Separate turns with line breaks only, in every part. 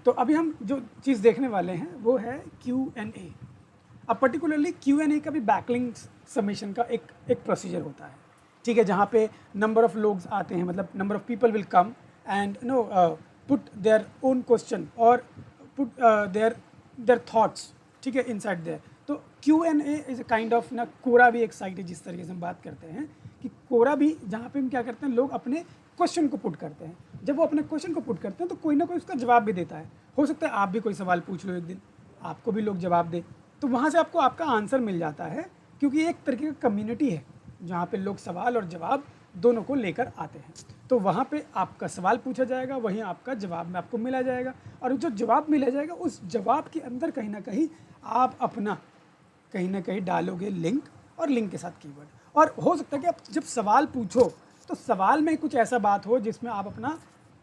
तो अभी हम जो चीज़ देखने वाले हैं वो है Q&A। अब पर्टिकुलरली Q&A का भी बैकलिंक सबमिशन का एक प्रोसीजर होता है, ठीक है, जहाँ पे नंबर ऑफ लोग आते हैं, मतलब number of people will come and put their own question और पुट देयर थॉट्स, ठीक है, इनसाइड देयर। तो Q&A is a kind of ना, कोरा भी एक साइट है जिस तरीके से हम बात करते हैं कि कोरा भी, जहाँ पे हम क्या करते हैं, लोग अपने क्वेश्चन को पुट करते हैं। जब वो अपने क्वेश्चन को पुट करते हैं तो कोई ना कोई उसका जवाब भी देता है। हो सकता है आप भी कोई सवाल पूछ लो एक दिन, आपको भी लोग जवाब दे, तो वहाँ से आपको आपका आंसर मिल जाता है, क्योंकि एक तरीके का कम्युनिटी है जहाँ पे लोग सवाल और जवाब दोनों को लेकर आते हैं। तो वहाँ पे आपका सवाल पूछा जाएगा, वहीं आपका जवाब में आपको मिला जाएगा, और जो जवाब मिला जाएगा उस जवाब के अंदर कहीं ना कहीं आप अपना कहीं ना कहीं डालोगे लिंक, और लिंक के साथ कीवर्ड। और हो सकता है कि आप जब सवाल पूछो तो सवाल में कुछ ऐसा बात हो जिसमें आप अपना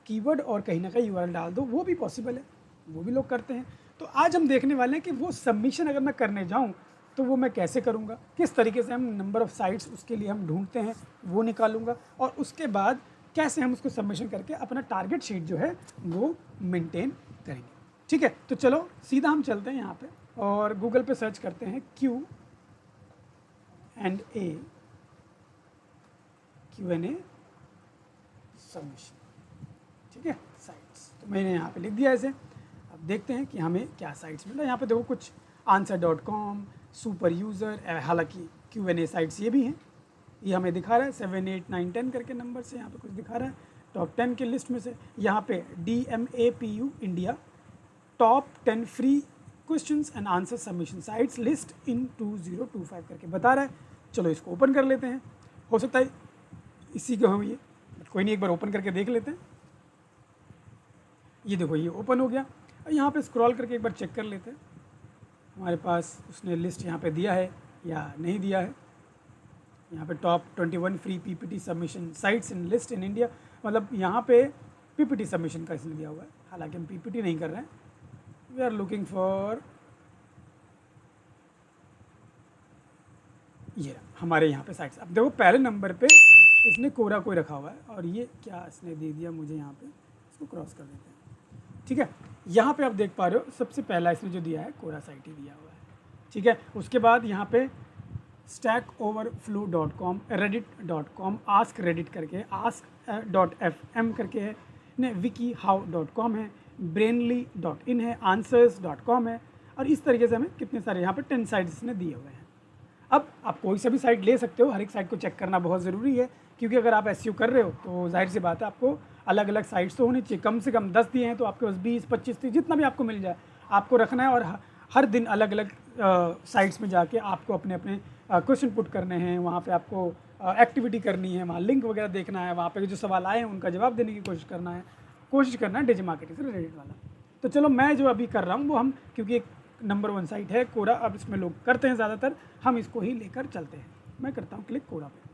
कीवर्ड और कहीं ना कहीं यूआरएल डाल दो, वो भी पॉसिबल है, वो भी लोग करते हैं। तो आज हम देखने वाले हैं कि वो सबमिशन अगर मैं करने जाऊं तो वो मैं कैसे करूंगा, किस तरीके से हम नंबर ऑफ़ साइट्स उसके लिए हम ढूंढते हैं वो निकालूंगा, और उसके बाद कैसे हम उसको सबमिशन करके अपना टारगेट शीट जो है वो मेंटेन करेंगे। ठीक है, तो चलो सीधा हम चलते हैं यहाँ पे और गूगल पे सर्च करते हैं Q&A सबमिशन, ठीक है, साइट्स। तो मैंने यहाँ पे लिख दिया ऐसे। अब देखते हैं कि हमें क्या साइट्स मिल रहा है। यहाँ पे देखो कुछ answer.com, सुपर यूज़र, हालांकि Q&A साइट्स ये भी हैं, ये हमें दिखा रहा है 7, 8, 9, 10 करके नंबर से यहाँ पे कुछ दिखा रहा है टॉप 10 के लिस्ट में से। यहाँ पे DMAPU India top 10 free questions and answer submission sites list in 2025 करके बता रहा है। चलो इसको ओपन कर लेते हैं, हो सकता है इसी को हम ये, कोई नहीं, एक बार ओपन करके देख लेते हैं। ये देखो ये ओपन हो गया। यहाँ पे स्क्रॉल करके एक बार चेक कर लेते हैं हमारे पास उसने लिस्ट यहाँ पे दिया है या नहीं दिया है। यहाँ पे top 21 free PPT submission sites in list in India, मतलब यहाँ पे PPT सबमिशन का इसने दिया हुआ है, हालांकि हम PPT नहीं कर रहे हैं, वी आर लुकिंग फॉर, ये हमारे यहाँ पे साइट्स। अब देखो पहले नंबर पे इसने कोरा कोई रखा हुआ है, और ये क्या इसने दे दिया मुझे यहाँ पे, इसको क्रॉस कर देते हैं। ठीक है, यहाँ पे आप देख पा रहे हो सबसे पहला इसने जो दिया है कोरा साइट ही दिया हुआ है। ठीक है, उसके बाद यहाँ पे stackoverflow.com, reddit.com, ask reddit करके, ask.fm करके है, ने wikihow.com है, brainly.in है, answers.com है, और इस तरीके से हमें कितने सारे यहाँ पे 10 साइट्स ने दिए हुए हैं। अब आप कोई सा भी साइट ले सकते हो, हर एक साइट को चेक करना बहुत ज़रूरी है, क्योंकि अगर आप एसईओ कर रहे हो तो जाहिर सी बात है आपको अलग अलग साइट्स तो होनी चाहिए, कम से कम 10 दिए हैं तो आपके पास 20, 25, 30 जितना भी आपको मिल जाए आपको रखना है, और हर दिन अलग अलग साइट्स में जाके आपको अपने अपने क्वेश्चन पुट करने हैं, वहाँ पे आपको एक्टिविटी करनी है, वहाँ लिंक वगैरह देखना है, वहाँ पे जो सवाल आए हैं उनका जवाब देने की कोशिश करना है डिजिटल मार्केटिंग से रिलेटेड वाला। तो चलो मैं जो अभी कर रहा हूँ वो हम, क्योंकि एक नंबर 1 साइट है कोरा, अब इसमें लोग करते हैं ज़्यादातर, हम इसको ही लेकर चलते हैं। मैं करता हूँ क्लिक कोरा पे।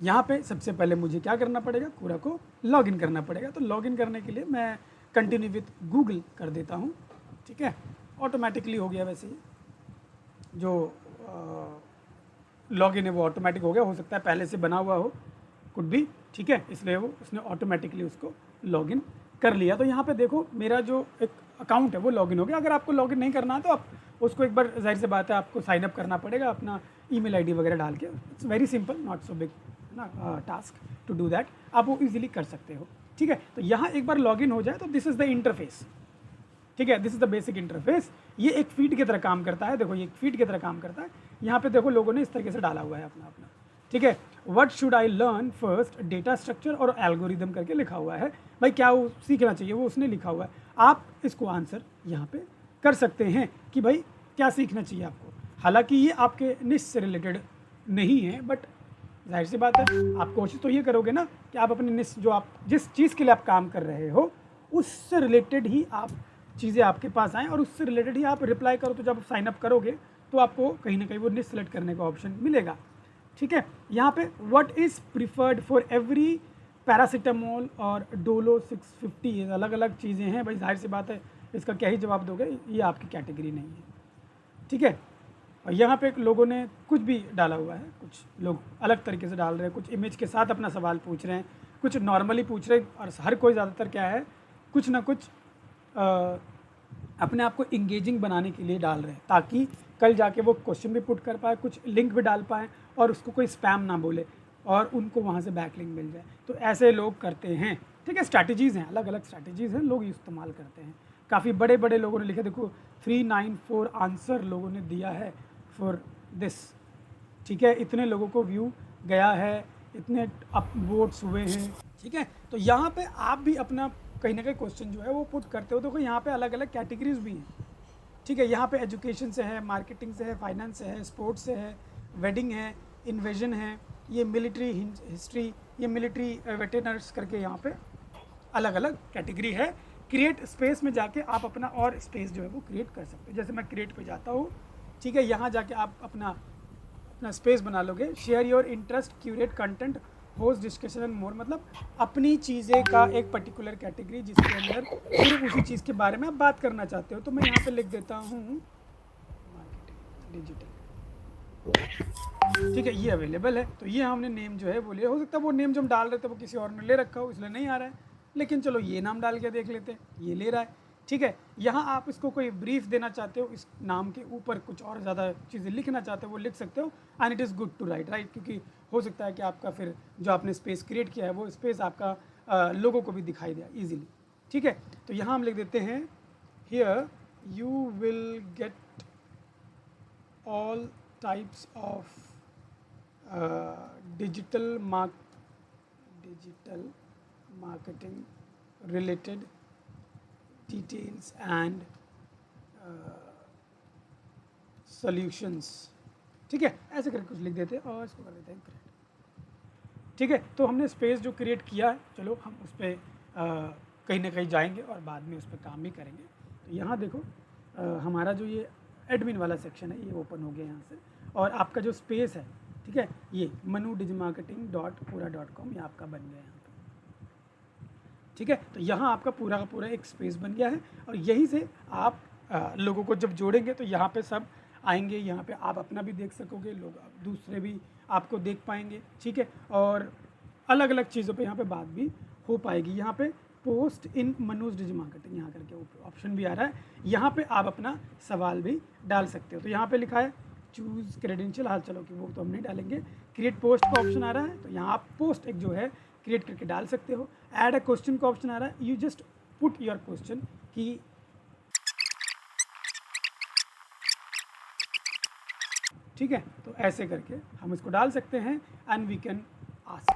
यहाँ पे सबसे पहले मुझे क्या करना पड़ेगा, कोरा को लॉगिन करना पड़ेगा। तो लॉगिन करने के लिए मैं कंटिन्यू विथ गूगल कर देता हूँ। ठीक है, ऑटोमेटिकली हो गया, वैसे ही जो लॉगिन है वो ऑटोमेटिक हो गया, हो सकता है पहले से बना हुआ हो, कुड भी, ठीक है, इसलिए वो उसने ऑटोमेटिकली उसको लॉगिन कर लिया। तो यहाँ पे देखो मेरा जो एक अकाउंट है वो लॉगिन हो गया। अगर आपको लॉगिन नहीं करना है तो आप उसको एक बार, जाहिर सी बात है, आपको साइन अप करना पड़ेगा अपना ईमेल आईडी वगैरह डाल के। It's very simple, not so big ना टास्क टू डू दैट, आप वो इजीली कर सकते हो। ठीक है, तो यहाँ एक बार लॉगिन हो जाए तो दिस इज़ द इंटरफेस। ठीक है, this is the basic interface. ये एक फीड की तरह काम करता है, देखो ये एक फीड की तरह काम करता है। यहाँ पे देखो लोगों ने इस तरीके से डाला हुआ है अपना अपना। ठीक है, what should I learn first, data structure और एल्गोरिदम करके लिखा हुआ है। भाई क्या वो सीखना चाहिए वो उसने लिखा हुआ है, आप इसको आंसर यहाँ पे कर सकते हैं कि भाई क्या सीखना चाहिए आपको। हालांकि ये आपके निश से रिलेटेड नहीं है, बट जाहिर सी बात है आप कोशिश तो ये करोगे ना कि आप अपने निश, जो आप जिस चीज़ के लिए आप काम कर रहे हो उससे रिलेटेड ही आप चीज़ें आपके पास आएँ और उससे रिलेटेड ही आप रिप्लाई करो। तो जब आप साइन अप करोगे तो आपको कहीं ना कहीं वो निश सेलेक्ट करने का ऑप्शन मिलेगा। ठीक है, यहाँ पे what is preferred for every paracetamol और डोलो 650, ये अलग अलग चीज़ें हैं। भाई जाहिर सी बात है इसका क्या ही जवाब दोगे, ये आपकी कैटेगरी नहीं है। ठीक है, और यहाँ पे लोगों ने कुछ भी डाला हुआ है, कुछ लोग अलग तरीके से डाल रहे हैं, कुछ इमेज के साथ अपना सवाल पूछ रहे हैं, कुछ नॉर्मली पूछ रहे हैं, और हर कोई ज़्यादातर क्या है, कुछ ना कुछ अपने आप को इंगेजिंग बनाने के लिए डाल रहे हैं, ताकि कल जाके वो क्वेश्चन भी पुट कर पाए, कुछ लिंक भी डाल पाएँ और उसको कोई स्पैम ना बोले और उनको वहाँ से बैकलिंक मिल जाए। तो ऐसे लोग करते हैं, ठीक है। स्ट्रैटेजीज़ हैं, अलग अलग स्ट्रैटेजीज़ हैं, लोग इस्तेमाल करते हैं। काफ़ी बड़े बड़े लोगों ने लिखा, देखो 394 आंसर लोगों ने दिया है फॉर दिस, ठीक है। इतने लोगों को व्यू गया है, इतने अप वोट्स हुए हैं, ठीक है। तो यहाँ पे आप भी अपना कहीं ना कहीं क्वेश्चन जो है वो पुट करते हो। देखो यहाँ पे अलग अलग कैटेगरीज भी हैं, ठीक है। यहाँ पे एजुकेशन से है, मार्केटिंग से है, फाइनेंस से है, स्पोर्ट्स से है, वेडिंग है, इन्वेजन है, ये मिलिट्री हिस्ट्री, ये मिलिट्री वेटरनर्स करके यहाँ पे अलग अलग कैटेगरी है। क्रिएट स्पेस में जाके आप अपना और स्पेस जो है वो क्रिएट कर सकते हो। जैसे मैं क्रिएट पे जाता हूँ, ठीक है, यहाँ जाके आप अपना स्पेस बना लोगे। Share your interest, curate content, host discussion and more, मतलब अपनी चीज़ें का एक पर्टिकुलर कैटेगरी जिसके अंदर सिर्फ उसी चीज़ के बारे में आप बात करना चाहते हो। तो मैं यहाँ पे लिख देता हूँ मार्केटिंग डिजिटल, ठीक है, ये अवेलेबल है। तो ये हमने नेम जो है वो लिया। हो सकता है वो नेम जो हम डाल रहे थे वो किसी और ने ले रखा हो, इसलिए नहीं आ रहा है, लेकिन चलो ये नाम डाल के देख लेते हैं, ये ले रहा है, ठीक है। यहाँ आप इसको कोई ब्रीफ देना चाहते हो, इस नाम के ऊपर कुछ और ज़्यादा चीज़ें लिखना चाहते हो वो लिख सकते हो, and it is good to write, right, क्योंकि हो सकता है कि आपका फिर जो आपने स्पेस क्रिएट किया है वो स्पेस आपका लोगों को भी दिखाई दे ईजिली, ठीक है। तो यहाँ हम लिख देते हैं here you will get all types of digital marketing related details and solutions, ठीक है। ऐसे करके कुछ लिख देते हैं और इसको कर देते हैं क्रिएट, ठीक है। तो हमने स्पेस जो क्रिएट किया है, चलो हम उस पर कहीं ना कहीं जाएंगे और बाद में उस पर काम भी करेंगे। तो यहाँ देखो हमारा जो ये एडमिन वाला सेक्शन है ये ओपन हो गया यहाँ से, और आपका जो स्पेस है, ठीक है, ये manudigitalmarketing.pura.com ये आपका बन गया यहाँ पे, ठीक है। तो यहाँ आपका पूरा का पूरा एक स्पेस बन गया है, और यहीं से आप लोगों को जब जोड़ेंगे तो यहाँ पे सब आएंगे, यहाँ पे आप अपना भी देख सकोगे, लोग दूसरे भी आपको देख पाएंगे, ठीक है। और अलग अलग चीज़ों पे यहाँ पे बात भी हो पाएगी। यहाँ पे पोस्ट इन मनूज डिजिटल मार्केटिंग यहाँ करके ऑप्शन भी आ रहा है, यहाँ पे आप अपना सवाल भी डाल सकते हो। तो यहाँ पे लिखा है चूज़ क्रेडेंशियल, हाल चलो कि वो तो हम नहीं डालेंगे। क्रिएट पोस्ट का ऑप्शन आ रहा है, तो यहाँ आप पोस्ट एक जो है क्रिएट करके डाल सकते हो। ऐड अ क्वेश्चन का ऑप्शन आ रहा है, you just put your question कि ठीक है। तो ऐसे करके हम इसको डाल सकते हैं एंड वी कैन आस्क।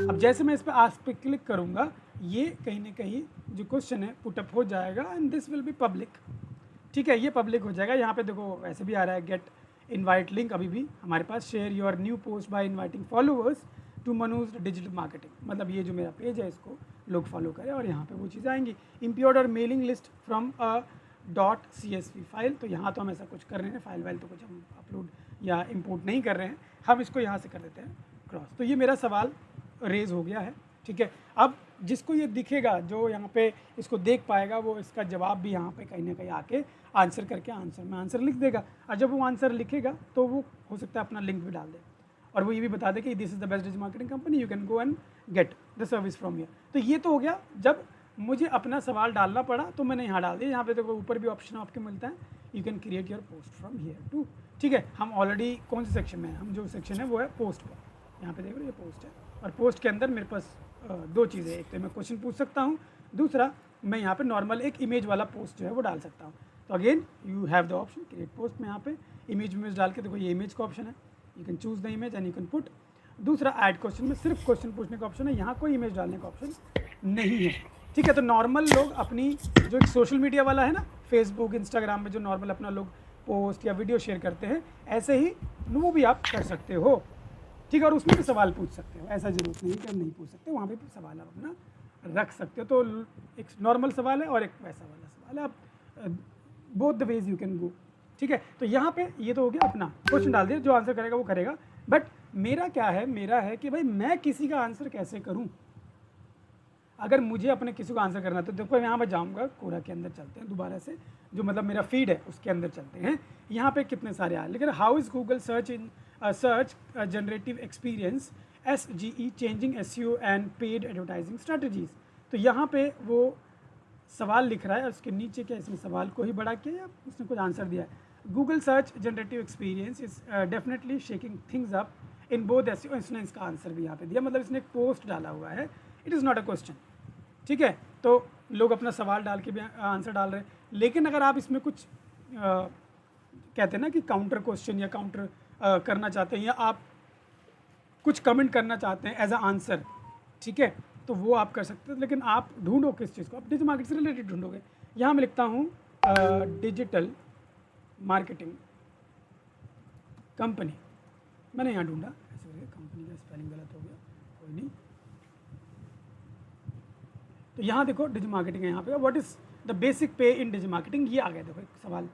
अब जैसे मैं इस पर आस्क पे क्लिक करूँगा, ये कहीं ना कहीं जो क्वेश्चन है पुटअप हो जाएगा and this will B public, ठीक है, ये पब्लिक हो जाएगा। यहाँ पे देखो वैसे भी आ रहा है गेट इनवाइट लिंक, अभी भी हमारे पास share your new post by inviting followers to Manuj digital marketing, मतलब ये जो मेरा पेज है इसको लोग फॉलो करें और यहाँ पे वो चीज़ आएंगी। इम्पोर्ट और mailing list from a .csv file, तो यहाँ तो हम ऐसा कुछ कर रहे हैं, फाइल वाइल तो कुछ हम अपलोड या इंपोर्ट नहीं कर रहे हैं, हम इसको यहाँ से कर देते हैं क्रॉस। तो ये मेरा सवाल रेज हो गया है, ठीक है। अब जिसको ये दिखेगा, जो यहाँ पे इसको देख पाएगा, वो इसका जवाब भी यहाँ पे कहीं ना कहीं आके आंसर करके आंसर में आंसर लिख देगा, और जब वो आंसर लिखेगा तो वो हो सकता है अपना लिंक भी डाल दे और वो ये भी बता दे कि this is the best digital marketing company, you can go and get the service from here. तो ये तो हो गया, जब मुझे अपना सवाल डालना पड़ा तो मैंने यहाँ डाल दिया। यहाँ पे देखो ऊपर भी ऑप्शन आपके मिलता है, you can create your post from here too, ठीक है। हम ऑलरेडी कौन से सेक्शन में हैं, हम जो सेक्शन है वो है पोस्ट पर, यहाँ पे देखो ये पोस्ट है, और पोस्ट के अंदर मेरे पास दो चीज़ें, एक तो मैं क्वेश्चन पूछ सकता हूँ, दूसरा मैं यहाँ पे नॉर्मल एक इमेज वाला पोस्ट जो है वो डाल सकता हूँ। तो again you have the option create post में, यहाँ पे इमेज डाल के देखो ये इमेज का ऑप्शन है, you can choose the image and you can put. दूसरा ऐड क्वेश्चन में सिर्फ क्वेश्चन पूछने का ऑप्शन है, यहाँ कोई इमेज डालने का ऑप्शन नहीं है, ठीक है। तो नॉर्मल लोग अपनी जो एक सोशल मीडिया वाला है ना, फेसबुक इंस्टाग्राम में जो नॉर्मल अपना लोग पोस्ट या वीडियो शेयर करते हैं, ऐसे ही वो भी आप कर सकते हो, ठीक है। और उसमें भी सवाल पूछ सकते हो, ऐसा जरूरत नहीं कि आप नहीं पूछ सकते, वहाँ पे भी सवाल आप अपना रख सकते हो। तो एक नॉर्मल सवाल है और एक वैसा वाला सवाल है, आप both the ways you can go, ठीक है। तो यहाँ पे ये तो हो गया, अपना क्वेश्चन डाल दिया, जो आंसर करेगा वो करेगा। बट मेरा क्या है, मेरा है कि भाई मैं किसी का आंसर कैसे करूँ। अगर मुझे अपने किसी को आंसर करना है तो देखो यहाँ मैं जाऊँगा, कोरा के अंदर चलते हैं दोबारा से, जो मतलब मेरा फीड है उसके अंदर चलते हैं। यहाँ पे कितने सारे आए, लेकिन how is Google search in search generative experience SGE changing SEO and paid advertising strategies. तो यहाँ पे वो सवाल लिख रहा है, उसके नीचे क्या इसने सवाल को ही बड़ा किया या उसने कुछ आंसर दिया है। Google search generative experience is definitely shaking things up in both SEO। इसने इसका आंसर भी यहाँ पे दिया, मतलब इसने एक पोस्ट डाला हुआ है, it is not a question. ठीक है, तो लोग अपना सवाल डाल के भी आंसर डाल रहे हैं, लेकिन अगर आप इसमें कुछ कहते हैं ना कि काउंटर क्वेश्चन या काउंटर करना चाहते हैं, या आप कुछ कमेंट करना चाहते हैं एज अ आंसर, ठीक है, तो वो आप कर सकते हैं। लेकिन आप ढूंढो किस चीज़ को, आप डिजिटल मार्केटिंग से रिलेटेड ढूंढोगे। यहाँ मैं लिखता हूँ डिजिटल मार्केटिंग कंपनी, मैंने यहाँ ढूंढा, ऐसे करके कंपनी का स्पेलिंग गलत हो गया, कोई नहीं। तो यहाँ देखो डिजिटल मार्केटिंग है, यहाँ पे व्हाट इज़ द बेसिक पे इन डिजिटल मार्केटिंग, ये आ गया देखो एक सवाल।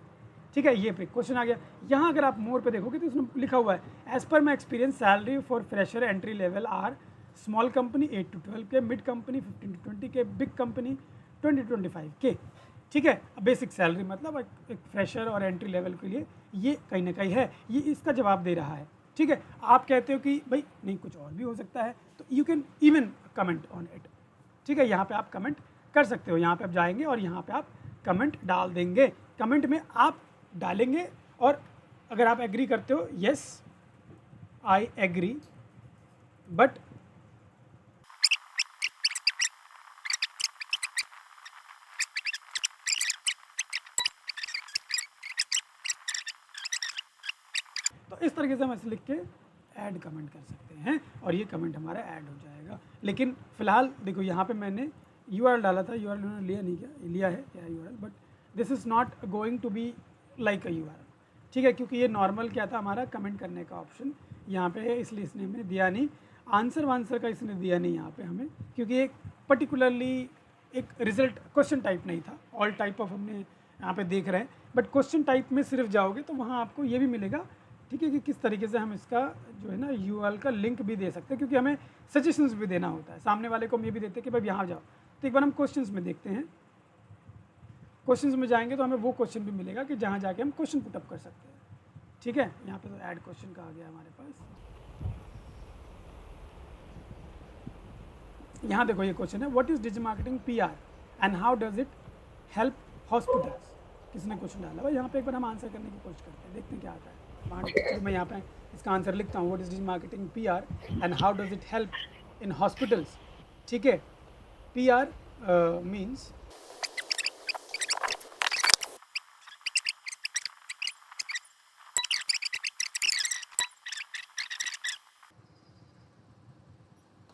ठीक है, ये पे क्वेश्चन आ गया। यहाँ अगर आप मोर पे देखोगे तो उसमें लिखा हुआ है as per my experience salary for fresher entry level are small company 8 to 12 के, मिड कंपनी 15 to 20 के, बिग कंपनी 20 to 25 के। ठीक है, बेसिक सैलरी मतलब एक फ्रेशर और एंट्री लेवल के लिए ये कहीं ना कहीं है, ये इसका जवाब दे रहा है। ठीक है, आप कहते हो कि भाई नहीं कुछ और भी हो सकता है, तो you can even comment on it. ठीक है, यहाँ पे आप कमेंट कर सकते हो, यहाँ पे आप जाएंगे और यहाँ पे आप कमेंट डाल देंगे। कमेंट में आप डालेंगे और अगर आप एग्री करते हो यस आई एग्री बट तो इस तरीके से हम ऐसे लिख के ऐड कमेंट कर सकते हैं और ये कमेंट हमारा ऐड हो जाएगा। लेकिन फिलहाल देखो यहाँ पे मैंने URL डाला था, URL उन्होंने लिया नहीं, क्या लिया है क्या URL, but this is not going to be like a URL। ठीक है, क्योंकि ये नॉर्मल क्या था हमारा कमेंट करने का ऑप्शन यहाँ पे है, इसलिए इसने हमें दिया नहीं। आंसर वांसर का इसने दिया नहीं यहाँ पे हमें, क्योंकि एक पर्टिकुलरली एक रिजल्ट क्वेश्चन टाइप नहीं था। ऑल टाइप ऑफ हमने यहाँ पे देख रहे हैं, बट क्वेश्चन टाइप में सिर्फ जाओगे तो वहाँ आपको ये भी मिलेगा, ठीक है, कि किस तरीके से हम इसका जो है ना URL का लिंक भी दे सकते हैं, क्योंकि हमें सजेशंस भी देना होता है। सामने वाले को हम ये भी देते हैं कि भाई यहाँ जाओ। तो एक बार हम क्वेश्चंस में देखते हैं, क्वेश्चंस में जाएंगे तो हमें वो क्वेश्चन भी मिलेगा कि जहाँ जाके हम क्वेश्चन पुटअप कर सकते हैं। ठीक है, यहाँ पे तो ऐड क्वेश्चन का आ गया हमारे पास। यहाँ देखो ये क्वेश्चन है, what is digital marketing PR and how does it help hospitals. किसने क्वेश्चन डाला भाई, यहाँ पे एक बार हम आंसर करने की कोशिश करते हैं, देखते हैं क्या आता है। मैं यहाँ पे इसका आंसर लिखता हूँ, what is digital marketing PR and how does it help in hospitals. ठीक है, PR मीन्स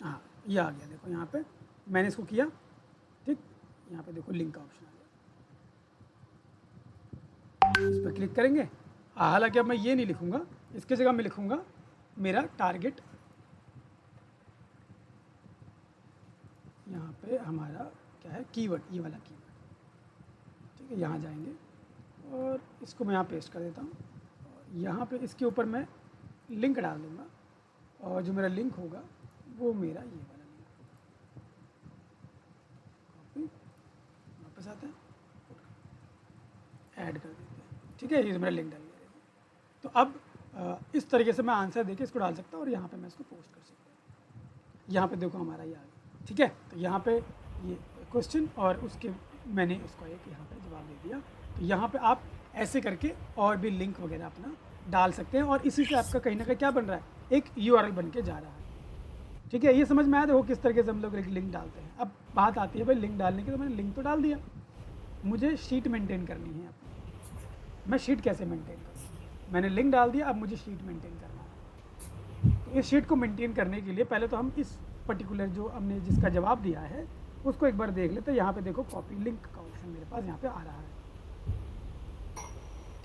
हाँ, ये आ गया देखो, यहाँ पे मैंने इसको किया। ठीक, यहाँ पे देखो लिंक का ऑप्शन आ गया, इस पर क्लिक करेंगे। हालांकि अब मैं ये नहीं लिखूंगा, इसकी जगह मैं लिखूंगा मेरा टारगेट। यहाँ पे हमारा क्या है कीवर्ड, ये वाला कीवर्ड। ठीक है, यहाँ जाएंगे और इसको मैं यहाँ पेस्ट कर देता हूँ और यहाँ पे इसके ऊपर मैं लिंक डाल दूँगा और जो मेरा लिंक होगा वो मेरा ये वाला लिंक कॉपी, वापस आते हैं, ऐड कर देते हैं। ठीक है, ये मेरा लिंक डाल दिया। तो अब इस तरीके से मैं आंसर देके इसको डाल सकता हूँ और यहाँ पे मैं इसको पोस्ट कर सकता हूँ। यहाँ पे देखो हमारा ये आ गया। ठीक है, तो यहाँ पे ये क्वेश्चन और उसके मैंने उसको एक यहाँ पे जवाब दे दिया। तो यहाँ पे आप ऐसे करके और भी लिंक वगैरह अपना डाल सकते हैं और इसी से आपका कहीं ना कहीं क्या बन रहा है, एक URL बन के जा रहा है। ठीक है, ये समझ में आया देखो किस तरीके से हम लोग एक लिंक डालते हैं। अब बात आती है भाई लिंक डालने की, तो मैंने लिंक तो डाल दिया, मुझे शीट मेंटेन करनी है अपनी। मैं शीट कैसे मेंटेन करूँ, मैंने लिंक डाल दिया, अब मुझे शीट मेंटेन करना है। तो इस शीट को मेंटेन करने के लिए पहले तो हम इस पर्टिकुलर जो हमने जिसका जवाब दिया है उसको एक बार देख लेते हैं। यहाँ पे देखो कॉपी लिंक का ऑप्शन मेरे पास यहाँ पे आ रहा है।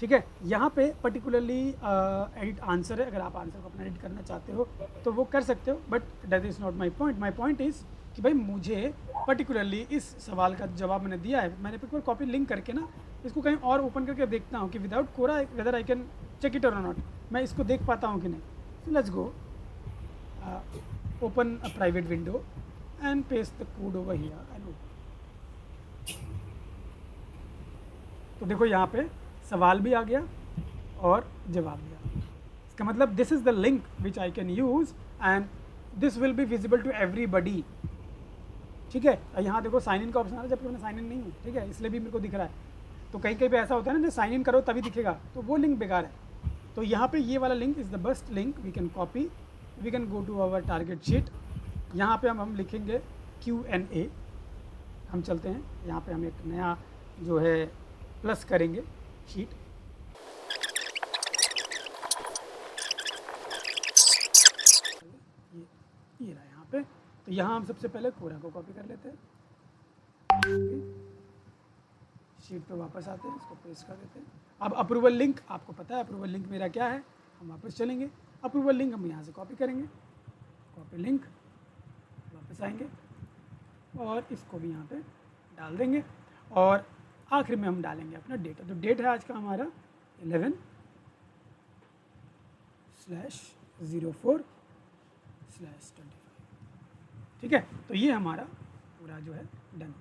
ठीक है, यहाँ पे पर्टिकुलरली एडिट आंसर है, अगर आप आंसर को अपना एडिट करना चाहते हो तो वो कर सकते हो, but that is not my point. My point is कि भाई मुझे पर्टिकुलरली इस सवाल का जवाब मैंने दिया है, मैंने एक बार कॉपी लिंक करके ना इसको कहीं और ओपन करके देखता हूँ कि without Quora whether I can check it और नॉट, मैं इसको देख पाता हूँ कि नहीं। So let's go open a private window and paste the code over here and open. तो देखो यहाँ पे सवाल भी आ गया और जवाब भी आ गया। इसका मतलब this is the link which I can use and this will be visible to everybody. ठीक है, यहाँ देखो साइन इन का ऑप्शन आ रहा है जबकि मैंने साइन इन नहीं हूँ, ठीक है, इसलिए भी मेरे को दिख रहा है। तो कहीं कहीं पे ऐसा होता है ना जो साइन इन करो तभी दिखेगा, तो वो लिंक बेकार है। तो यहाँ पे ये वाला link is the best link, we can copy, we can go to our target sheet. यहाँ पे हम लिखेंगे Q&A। हम चलते हैं, यहाँ पे हम एक नया जो है प्लस करेंगे शीट। ये रहा यहाँ पे। तो यहाँ हम सबसे पहले कोरा को कॉपी कर लेते हैं, शीट पे वापस आते हैं, इसको पेस्ट कर देते हैं। अब अप्रूवल लिंक, आपको पता है अप्रूवल लिंक मेरा क्या है, हम वापस चलेंगे। अप्रूवल लिंक हम यहाँ से कॉपी करेंगे, कॉपी लिंक, वापस आएंगे और इसको भी यहाँ पे डाल देंगे और आखिर में हम डालेंगे अपना डेट। तो डेट है आज का हमारा 11/04/25। ठीक है, तो ये हमारा पूरा जो है डन हो गया।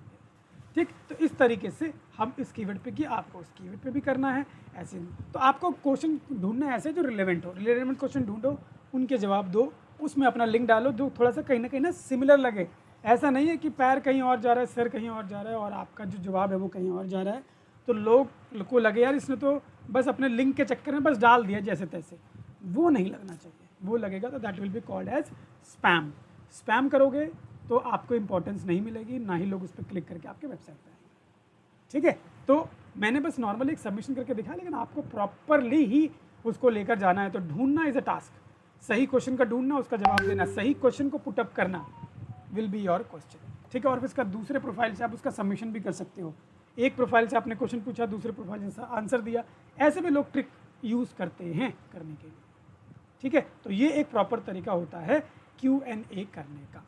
ठीक, तो इस तरीके से हम इस कीवर्ड पे किया, आपको उस कीवर्ड पे भी करना है ऐसे। तो आपको क्वेश्चन ढूंढना है ऐसे जो रिलेवेंट हो, रिलेवेंट क्वेश्चन ढूंढो, उनके जवाब दो, उसमें अपना लिंक डालो जो थोड़ा सा कहीं ना सिमिलर लगे। ऐसा नहीं है कि पैर कहीं और जा रहा है, सिर कहीं और जा रहा है और आपका जो जवाब है वो कहीं और जा रहा है, तो लोग को लगे यार इसने तो बस अपने लिंक के चक्कर में बस डाल दिया जैसे तैसे। वो नहीं लगना चाहिए, वो लगेगा तो that will be called as spam. Spam करोगे तो आपको इंपॉर्टेंस नहीं मिलेगी, ना ही लोग उस पर क्लिक करके आपके वेबसाइट पर आएंगे। ठीक है, तो मैंने बस नॉर्मली एक सबमिशन करके दिखाया, लेकिन आपको प्रॉपरली ही उसको लेकर जाना है। तो ढूंढना इज अ टास्क, सही क्वेश्चन का ढूंढना, उसका जवाब देना, सही क्वेश्चन को पुटअप करना विल बी योर क्वेश्चन। ठीक है, और फिर इसका दूसरे प्रोफाइल से आप उसका सबमिशन भी कर सकते हो। एक प्रोफाइल से आपने क्वेश्चन पूछा, दूसरे प्रोफाइल से आंसर दिया, ऐसे भी लोग ट्रिक यूज़ करते हैं करने के लिए। ठीक है, तो ये एक प्रॉपर तरीका होता है Q&A करने का।